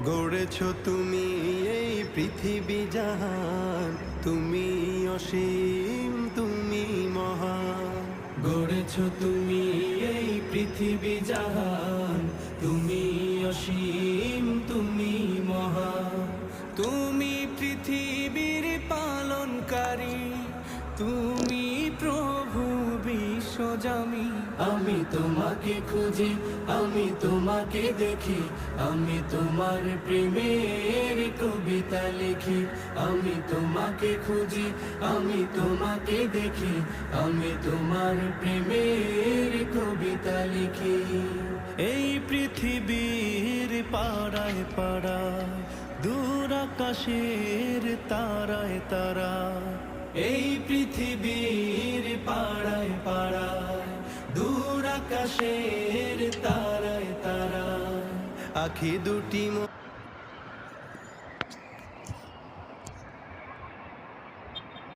গড়েছ তুমি এই পৃথিবী জাহান, তুমি অসীম তুমি মহান। গড়েছ তুমি এই পৃথিবী জাহান, তুমি অসীম তুমি মহান। তুমি পৃথিবীর পালনকারী, তুমি প্রভু বিশ্বজামি। আমি তোমাকে খুঁজি, আমি তোমাকে দেখি, আমি তোমার প্রেমের কবিতা লিখি। আমি তোমাকে খুঁজি, আমি তোমাকে দেখি, আমি তোমার প্রেমের কবিতা লিখি। এই পৃথিবীর পাড়ায় পাড়ায়, দূর আকাশের তারায় তারা। এই পৃথিবীর পাড়ায় পাড়ায়, দূর আকাশের তারায় তারা। আখি দুটি